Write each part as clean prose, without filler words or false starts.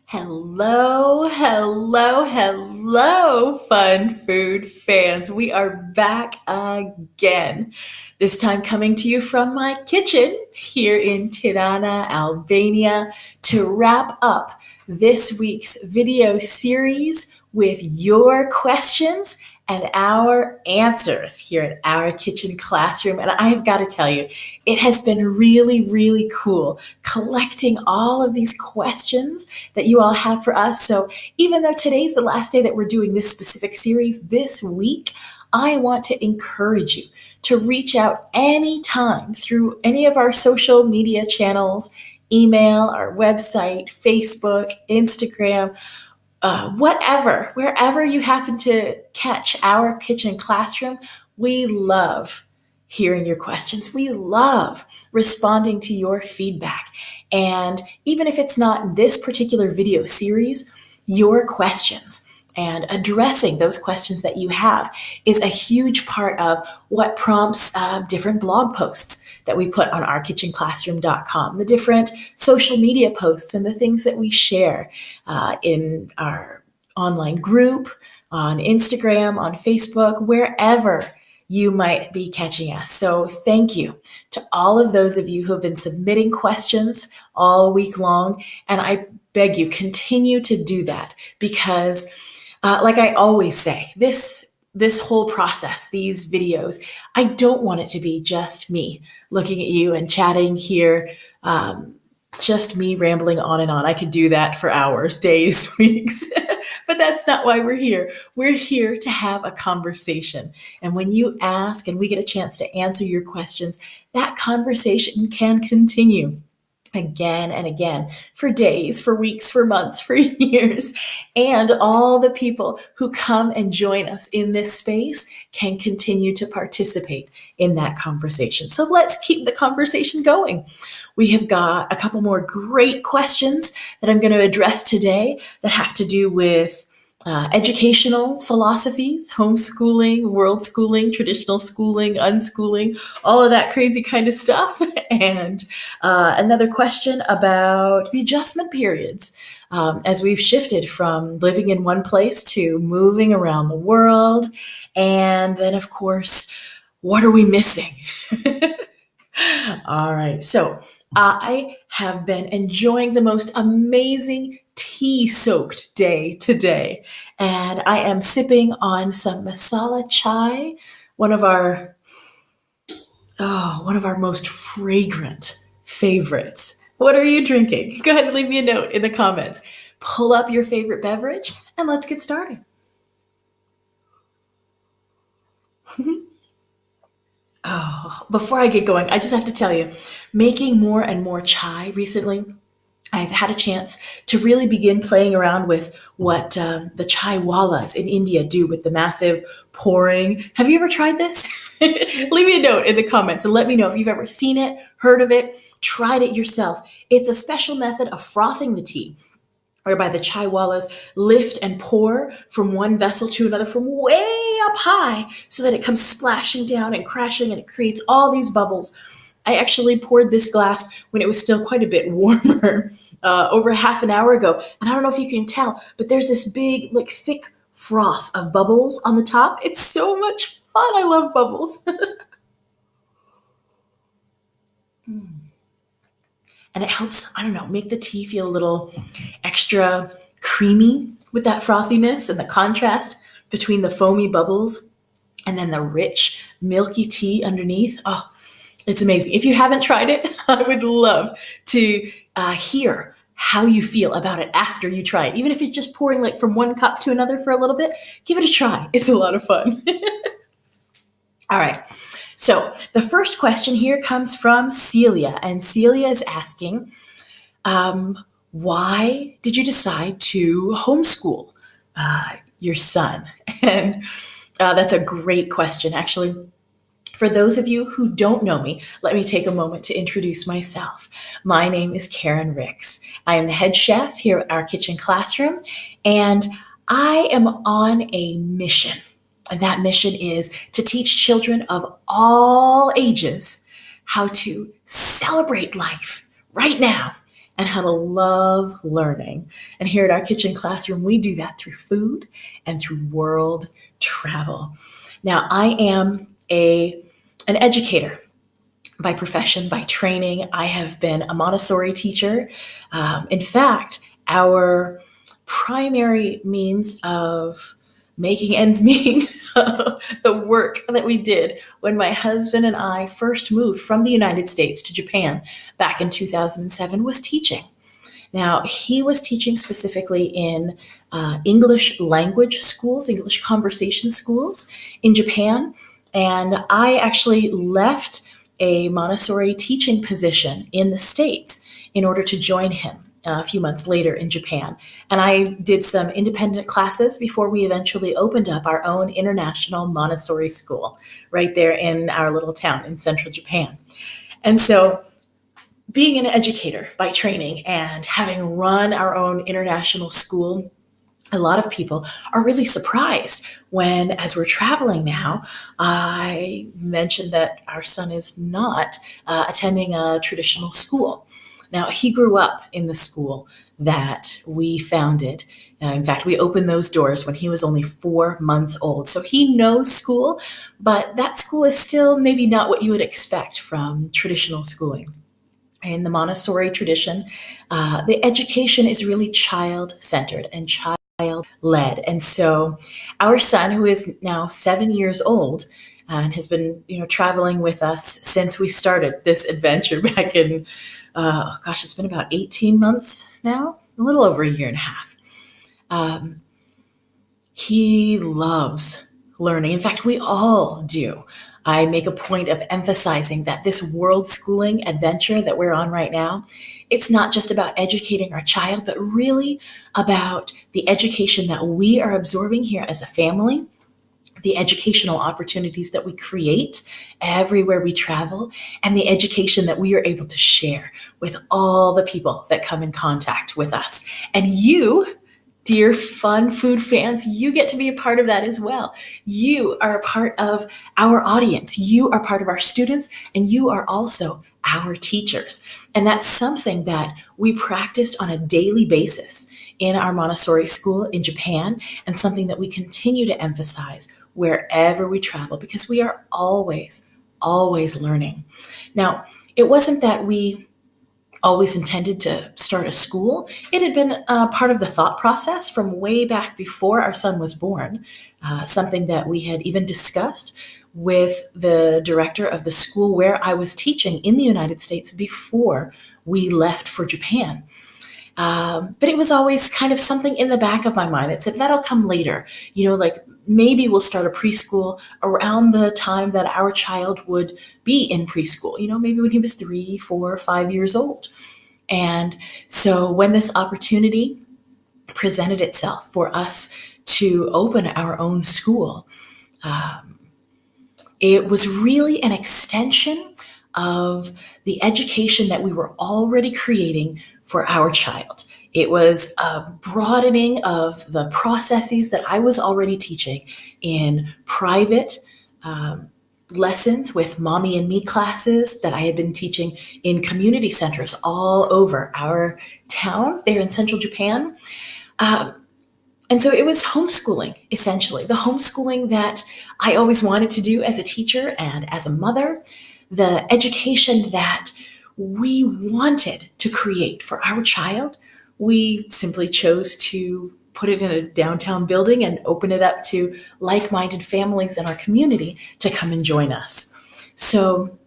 Hello, hello, hello, fun food fans. We are back again. This time coming to you from my kitchen here in Tirana, Albania, to wrap up this week's video series with your questions and our answers here at our kitchen classroom. And I have got to tell you, it has been really, really cool collecting all of these questions that you all have for us. So even though today's the last day that we're doing this specific series this week, I want to encourage you to reach out anytime through any of our social media channels, email, our website, Facebook, Instagram, whatever, wherever you happen to catch our kitchen classroom. We love hearing your questions. We love responding to your feedback. And even if it's not this particular video series, your questions and addressing those questions that you have is a huge part of what prompts different blog posts that we put on ourkitchenclassroom.com, the different social media posts and the things that we share in our online group, on Instagram, on Facebook, wherever you might be catching us. So thank you to all of those of you who have been submitting questions all week long. And I beg you, continue to do that because like I always say, this whole process, these videos, I don't want it to be just me looking at you and chatting here, just me rambling on and on. I could do that for hours, days, weeks, but that's not why we're here. We're here to have a conversation. And when you ask and we get a chance to answer your questions, that conversation can continue again and again for days, for weeks, for months, for years. And all the people who come and join us in this space can continue to participate in that conversation. So let's keep the conversation going. We have got a couple more great questions that I'm going to address today that have to do with educational philosophies, homeschooling, world schooling, traditional schooling, unschooling, all of that crazy kind of stuff. And another question about the adjustment periods as we've shifted from living in one place to moving around the world. And then, of course, what are we missing? All right. So I have been enjoying the most amazing tea-soaked day today, and I am sipping on some masala chai, one of our most fragrant favorites. What are you drinking? Go ahead and leave me a note in the comments. Pull up your favorite beverage, and let's get started. Oh, before I get going, I just have to tell you, making more and more chai recently, I've had a chance to really begin playing around with what the chai wallas in India do with the massive pouring. Have you ever tried this? Leave me a note in the comments and let me know if you've ever seen it, heard of it, tried it yourself. It's a special method of frothing the tea, whereby the chai wallas lift and pour from one vessel to another from way up high so that it comes splashing down and crashing and it creates all these bubbles. I actually poured this glass when it was still quite a bit warmer over half an hour ago. And I don't know if you can tell, but there's this big, like thick froth of bubbles on the top. It's so much fun. I love bubbles. And it helps, I don't know, make the tea feel a little extra creamy with that frothiness and the contrast between the foamy bubbles and then the rich, milky tea underneath. Oh, it's amazing. If you haven't tried it, I would love to hear how you feel about it after you try it. Even if it's just pouring like from one cup to another for a little bit, give it a try. It's a lot of fun. All right. So the first question here comes from Celia, and Celia is asking, why did you decide to homeschool your son? And that's a great question, actually. For those of you who don't know me, let me take a moment to introduce myself. My name is Karen Ricks. I am the head chef here at our kitchen classroom, and I am on a mission. And that mission is to teach children of all ages how to celebrate life right now and how to love learning. And here at our kitchen classroom, we do that through food and through world travel. Now, I am an educator by profession, by training. I have been a Montessori teacher. In fact, our primary means of making ends meet, the work that we did when my husband and I first moved from the United States to Japan back in 2007 was teaching. Now, he was teaching specifically in English language schools, English conversation schools in Japan. And I actually left a Montessori teaching position in the States in order to join him a few months later in Japan. And I did some independent classes before we eventually opened up our own international Montessori school right there in our little town in central Japan. And so being an educator by training and having run our own international school, a lot of people are really surprised when, as we're traveling now, I mentioned that our son is not attending a traditional school. Now, he grew up in the school that we founded. In fact, we opened those doors when he was only 4 months old. So he knows school, but that school is still maybe not what you would expect from traditional schooling. In the Montessori tradition, the education is really child-centered and child-led. And so our son, who is now 7 years old and has been, traveling with us since we started this adventure back in, it's been about 18 months now, a little over a year and a half. He loves learning. In fact, we all do. I make a point of emphasizing that this world schooling adventure that we're on right now, it's not just about educating our child, but really about the education that we are absorbing here as a family, the educational opportunities that we create everywhere we travel, and the education that we are able to share with all the people that come in contact with us. And you, dear fun food fans, you get to be a part of that as well. You are a part of our audience. You are part of our students, and you are also our teachers. And that's something that we practiced on a daily basis in our Montessori school in Japan, and something that we continue to emphasize wherever we travel, because we are always, always learning. Now, it wasn't that we always intended to start a school. It had been part of the thought process from way back before our son was born, something that we had even discussed with the director of the school where I was teaching in the United States before we left for Japan. But it was always kind of something in the back of my mind that said, that'll come later. Maybe we'll start a preschool around the time that our child would be in preschool, maybe when he was 3, 4, 5 years old. And so when this opportunity presented itself for us to open our own school, it was really an extension of the education that we were already creating for our child. It was a broadening of the processes that I was already teaching in private lessons with Mommy and Me classes that I had been teaching in community centers all over our town there in central Japan. And so it was homeschooling, essentially, the homeschooling that I always wanted to do as a teacher and as a mother, the education that we wanted to create for our child. We simply chose to put it in a downtown building and open it up to like-minded families in our community to come and join us. So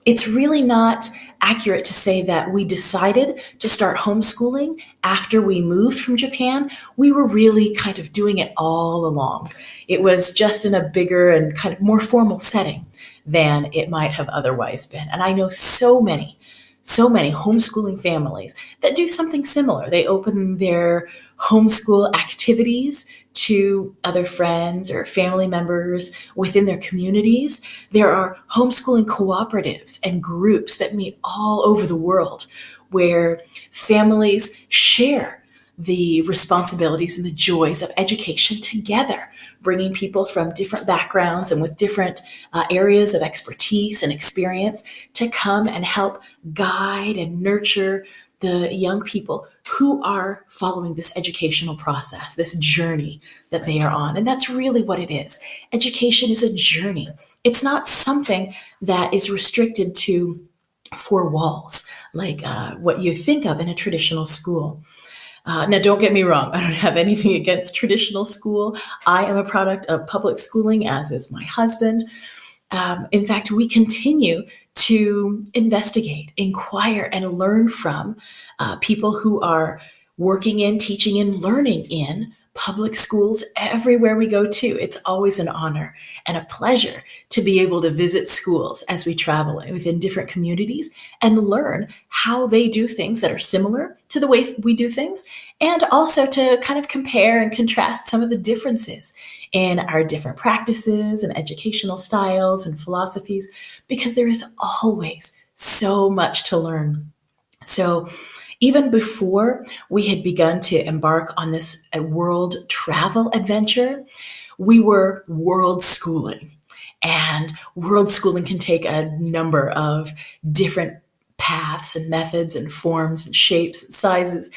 it's really not accurate to say that we decided to start homeschooling after we moved from Japan. We were really kind of doing it all along. It was just in a bigger and kind of more formal setting than it might have otherwise been. And I know so many homeschooling families that do something similar. They open their homeschool activities to other friends or family members within their communities. There are homeschooling cooperatives and groups that meet all over the world where families share the responsibilities and the joys of education together, bringing people from different backgrounds and with different areas of expertise and experience to come and help guide and nurture the young people who are following this educational process, this journey that they are on. And that's really what it is. Education is a journey. It's not something that is restricted to four walls, like what you think of in a traditional school. Now, don't get me wrong. I don't have anything against traditional school. I am a product of public schooling, as is my husband. In fact, we continue to investigate, inquire, and learn from people who are working in, teaching in, learning in public schools everywhere we go to. It's always an honor and a pleasure to be able to visit schools as we travel within different communities and learn how they do things that are similar to the way we do things, and also to kind of compare and contrast some of the differences in our different practices and educational styles and philosophies, because there is always so much to learn. So even before we had begun to embark on this world travel adventure, we were world schooling. And world schooling can take a number of different paths and methods and forms and shapes and sizes,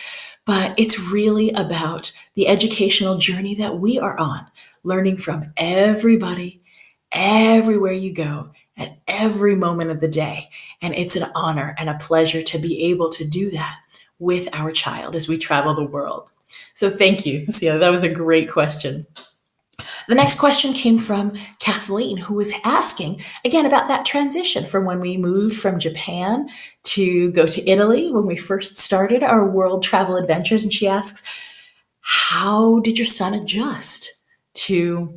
but it's really about the educational journey that we are on, learning from everybody, everywhere you go, at every moment of the day. And it's an honor and a pleasure to be able to do that with our child as we travel the world. So thank you, Sia. That was a great question. The next question came from Kathleen, who was asking again about that transition from when we moved from Japan to go to Italy when we first started our world travel adventures. And she asks, how did your son adjust to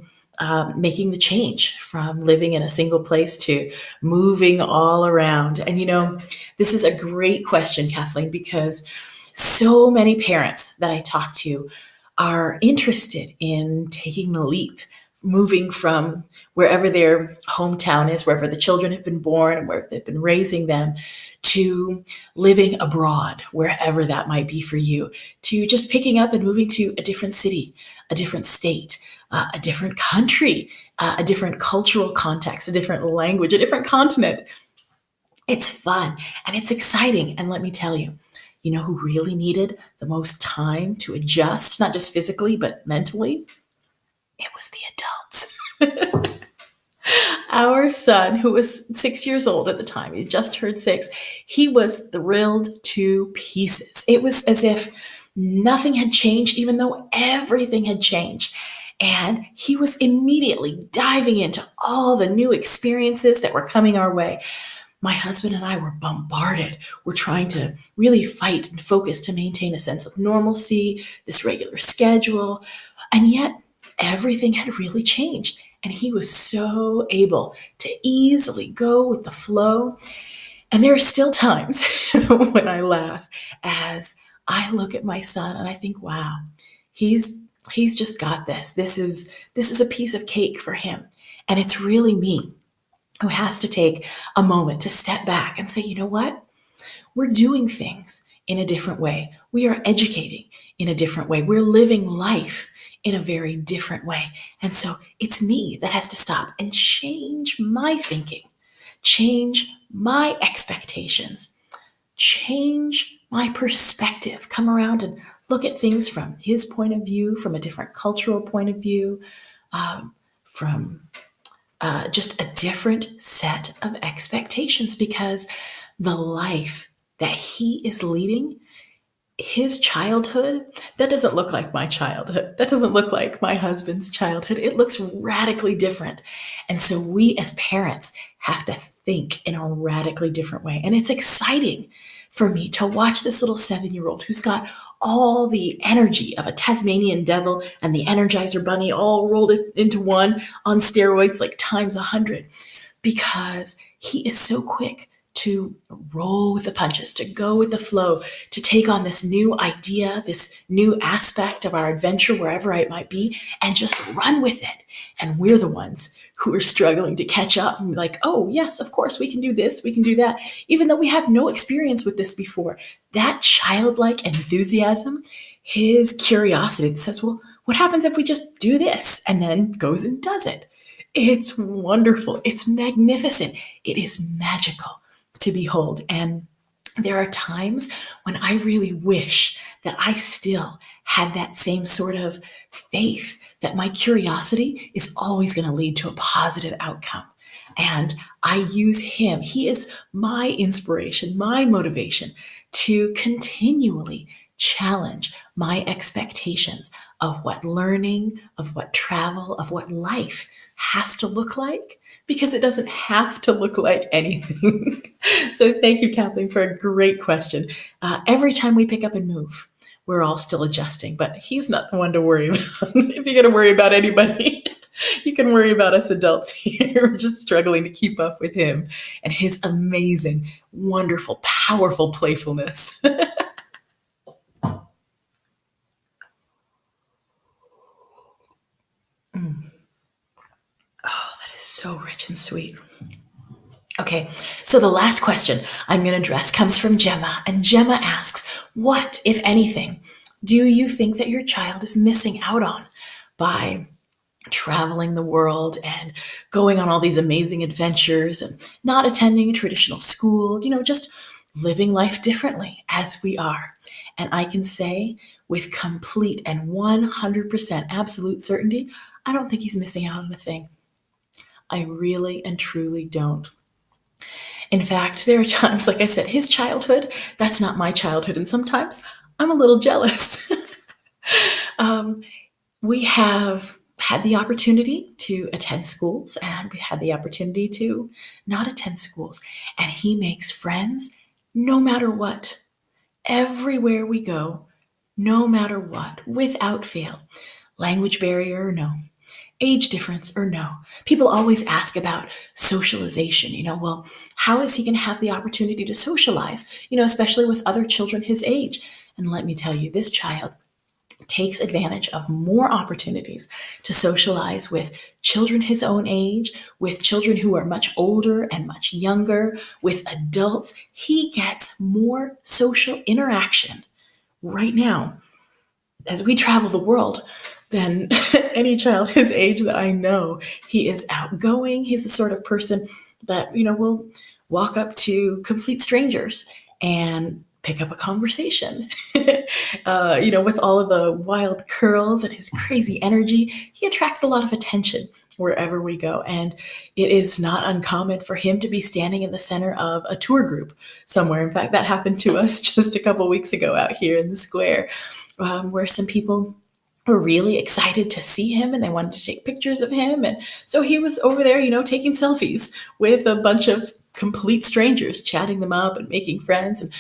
making the change from living in a single place to moving all around? And, this is a great question, Kathleen, because so many parents that I talk to are interested in taking the leap, moving from wherever their hometown is, wherever the children have been born and where they've been raising them, to living abroad, wherever that might be for you, to just picking up and moving to a different city, a different state, a different country, a different cultural context, a different language, a different continent. It's fun and it's exciting. And let me tell you, you know who really needed the most time to adjust, not just physically, but mentally? It was the adults. Our son, who was 6 years old at the time, he just turned 6, he was thrilled to pieces. It was as if nothing had changed, even though everything had changed. And he was immediately diving into all the new experiences that were coming our way. My husband and I were bombarded. We're trying to really fight and focus to maintain a sense of normalcy, this regular schedule. And yet everything had really changed. And he was so able to easily go with the flow. And there are still times when I laugh as I look at my son and I think, wow, he's just got this. This is a piece of cake for him. And it's really me who has to take a moment to step back and say, you know what? We're doing things in a different way. We are educating in a different way. We're living life in a very different way. And so it's me that has to stop and change my thinking, change my expectations, change my perspective, come around and look at things from his point of view, from a different cultural point of view, from just a different set of expectations, because the life that he is leading, his childhood, that doesn't look like my childhood. That doesn't look like my husband's childhood. It looks radically different. And so we as parents have to think in a radically different way. And it's exciting for me to watch this little 7-year-old who's got all the energy of a Tasmanian devil and the Energizer Bunny all rolled into one on steroids, like times 100, because he is so quick to roll with the punches, to go with the flow, to take on this new idea, this new aspect of our adventure, wherever it might be, and just run with it. And we're the ones who are struggling to catch up and be like, oh, yes, of course, we can do this, we can do that, even though we have no experience with this before. That childlike enthusiasm, his curiosity that says, well, what happens if we just do this? And then goes and does it. It's wonderful. It's magnificent. It is magical to behold. And there are times when I really wish that I still had that same sort of faith that my curiosity is always going to lead to a positive outcome. And I use him. He is my inspiration, my motivation to continually challenge my expectations of what learning, of what travel, of what life has to look like, because it doesn't have to look like anything. So thank you, Kathleen, for a great question. Every time we pick up and move, we're all still adjusting, but he's not the one to worry about. If you're going to worry about anybody, you can worry about us adults here. We're just struggling to keep up with him and his amazing, wonderful, powerful playfulness. Mm. Oh, that is so rich and sweet. Okay, so the last question I'm going to address comes from Gemma, and Gemma asks, what, if anything, do you think that your child is missing out on by traveling the world and going on all these amazing adventures and not attending traditional school, just living life differently as we are? And I can say with complete and 100% absolute certainty, I don't think he's missing out on a thing. I really and truly don't. In fact, there are times, like I said, his childhood, that's not my childhood. And sometimes I'm a little jealous. um, we have had the opportunity to attend schools, and we had the opportunity to not attend schools. And he makes friends no matter what. Everywhere we go, no matter what, without fail. Language barrier or no, age difference or no. People always ask about socialization. Well, how is he going to have the opportunity to socialize, especially with other children his age? And let me tell you, this child takes advantage of more opportunities to socialize with children his own age, with children who are much older and much younger, with adults. He gets more social interaction right now as we travel the world than any child his age that I know. He is outgoing. He's the sort of person that, will walk up to complete strangers and pick up a conversation. With all of the wild curls and his crazy energy, he attracts a lot of attention wherever we go. And it is not uncommon for him to be standing in the center of a tour group somewhere. In fact, that happened to us just a couple weeks ago out here in the square, where some people were really excited to see him and they wanted to take pictures of him. And so he was over there, taking selfies with a bunch of complete strangers, chatting them up and making friends. And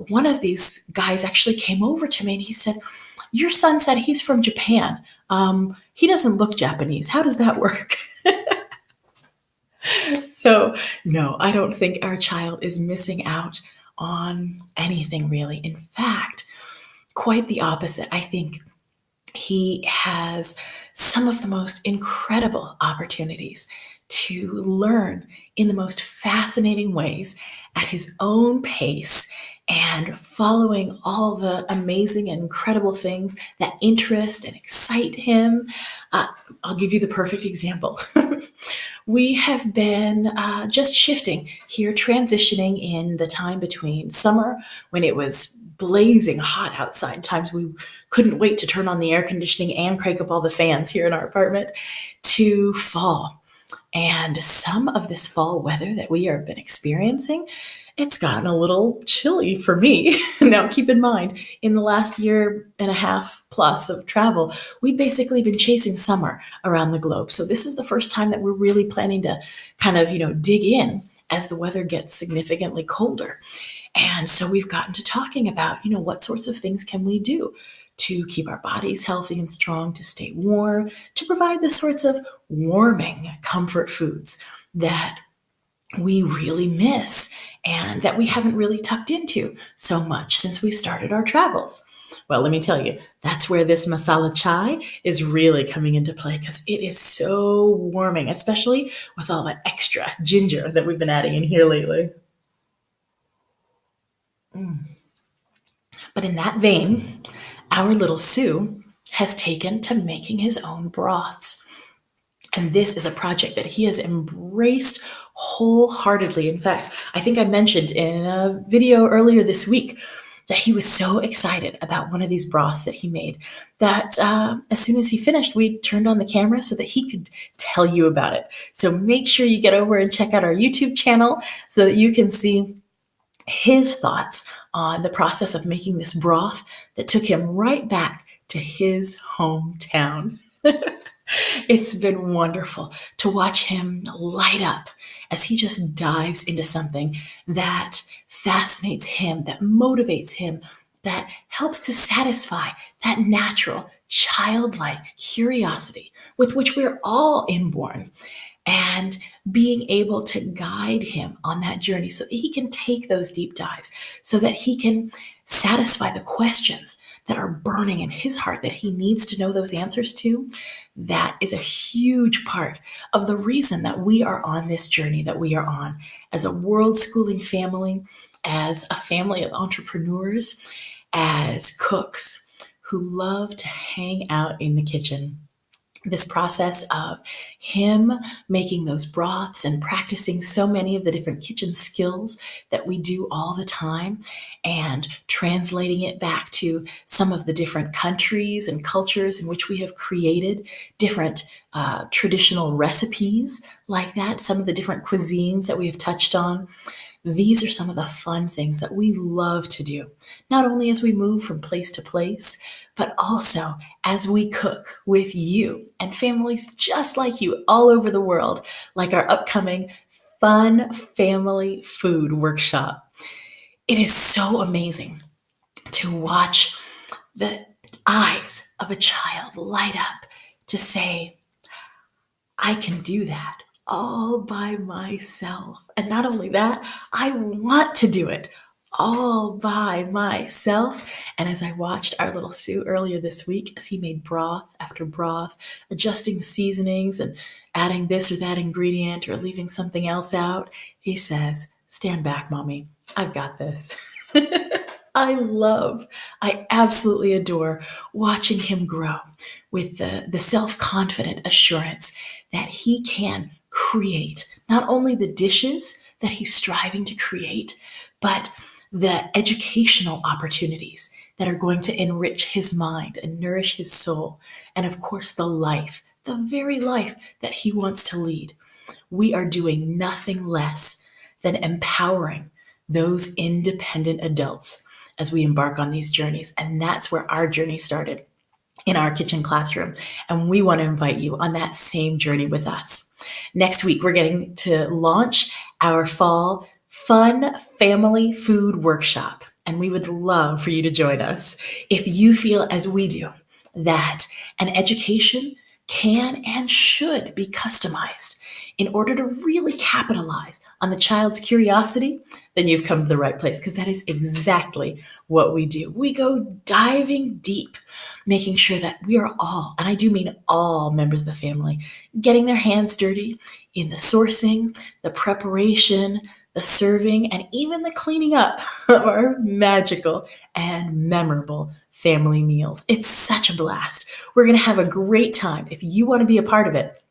one of these guys actually came over to me and he said, "Your son said he's from Japan. He doesn't look Japanese. How does that work?" So, no, I don't think our child is missing out on anything really. In fact, quite the opposite. I think he has some of the most incredible opportunities to learn in the most fascinating ways at his own pace and following all the amazing and incredible things that interest and excite him. I'll give you the perfect example. We have been just shifting here, transitioning in the time between summer when it was blazing hot outside, times we couldn't wait to turn on the air conditioning and crank up all the fans here in our apartment, to fall. And some of this fall weather that we have been experiencing, it's gotten a little chilly for me. Now, keep in mind, in the last year and a half plus of travel, we've basically been chasing summer around the globe. So this is the first time that we're really planning to kind of, dig in as the weather gets significantly colder. And so we've gotten to talking about, what sorts of things can we do to keep our bodies healthy and strong, to stay warm, to provide the sorts of warming comfort foods that we really miss and that we haven't really tucked into so much since we've started our travels. Well, let me tell you, that's where this masala chai is really coming into play, because it is so warming, especially with all that extra ginger that we've been adding in here lately. Mm. But in that vein, our little Sue has taken to making his own broths. And this is a project that he has embraced wholeheartedly. In fact, I think I mentioned in a video earlier this week that he was so excited about one of these broths that he made that as soon as he finished, we turned on the camera so that he could tell you about it. So make sure you get over and check out our YouTube channel so that you can see his thoughts on the process of making this broth that took him right back to his hometown. It's been wonderful to watch him light up as he just dives into something that fascinates him, that motivates him, that helps to satisfy that natural, childlike curiosity with which we're all inborn, and being able to guide him on that journey so that he can take those deep dives, so that he can satisfy the questions that are burning in his heart that he needs to know those answers to. That is a huge part of the reason that we are on this journey that we are on as a world schooling family, as a family of entrepreneurs, as cooks who love to hang out in the kitchen. This process of him making those broths and practicing so many of the different kitchen skills that we do all the time, and translating it back to some of the different countries and cultures in which we have created different traditional recipes like that, some of the different cuisines that we have touched on. These are some of the fun things that we love to do, not only as we move from place to place, but also as we cook with you and families just like you all over the world, like our upcoming Fun Family Food Workshop. It is so amazing to watch the eyes of a child light up to say, I can do that all by myself. And not only that, I want to do it all by myself. And as I watched our little Sue earlier this week, as he made broth after broth, adjusting the seasonings and adding this or that ingredient or leaving something else out, he says, stand back, Mommy. I've got this. I absolutely adore watching him grow with the self-confident assurance that he can create not only the dishes that he's striving to create, but the educational opportunities that are going to enrich his mind and nourish his soul, and of course the very life that he wants to lead. We are doing nothing less than empowering those independent adults as we embark on these journeys. And that's where our journey started, in our kitchen classroom. And we want to invite you on that same journey with us. Next week, we're getting to launch our fall Fun Family Food Workshop. And we would love for you to join us. If you feel as we do that an education can and should be customized in order to really capitalize on the child's curiosity, then you've come to the right place, because that is exactly what we do. We go diving deep, making sure that we are all, and I do mean all members of the family, getting their hands dirty in the sourcing, the preparation, the serving, and even the cleaning up of our magical and memorable family meals. It's such a blast. We're going to have a great time. If you want to be a part of it,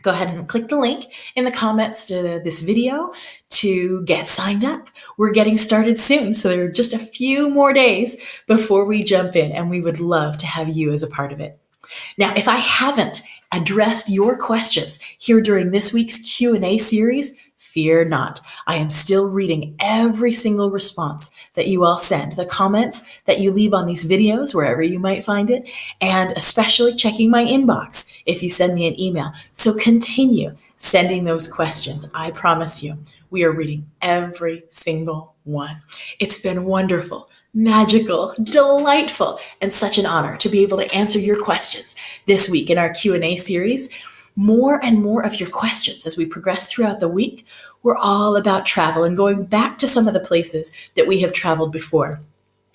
go ahead and click the link in the comments to this video to get signed up. We're getting started soon, so there are just a few more days before we jump in, and we would love to have you as a part of it. Now, if I haven't addressed your questions here during this week's Q&A series, fear not. I am still reading every single response that you all send, the comments that you leave on these videos, wherever you might find it, and especially checking my inbox if you send me an email. So continue sending those questions. I promise you, we are reading every single one. It's been wonderful, magical, delightful, and such an honor to be able to answer your questions this week in our Q&A series. More and more of your questions as we progress throughout the week. We're all about travel and going back to some of the places that we have traveled before.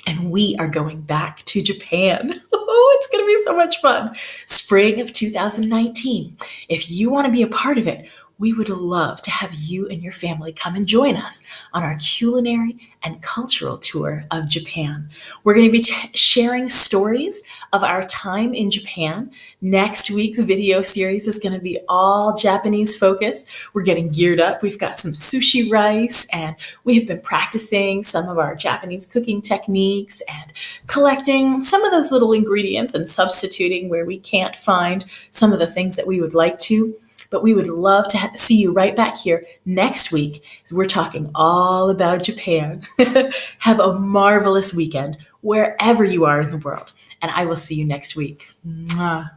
And we are going back to Japan. Oh, it's going to be so much fun. Spring of 2019. If you want to be a part of it, we would love to have you and your family come and join us on our culinary and cultural tour of Japan. We're going to be sharing stories of our time in Japan. Next week's video series is going to be all Japanese focused. We're getting geared up. We've got some sushi rice, and we have been practicing some of our Japanese cooking techniques and collecting some of those little ingredients and substituting where we can't find some of the things that we would like to. But we would love to see you right back here next week. We're talking all about Japan. Have a marvelous weekend wherever you are in the world. And I will see you next week. Mwah.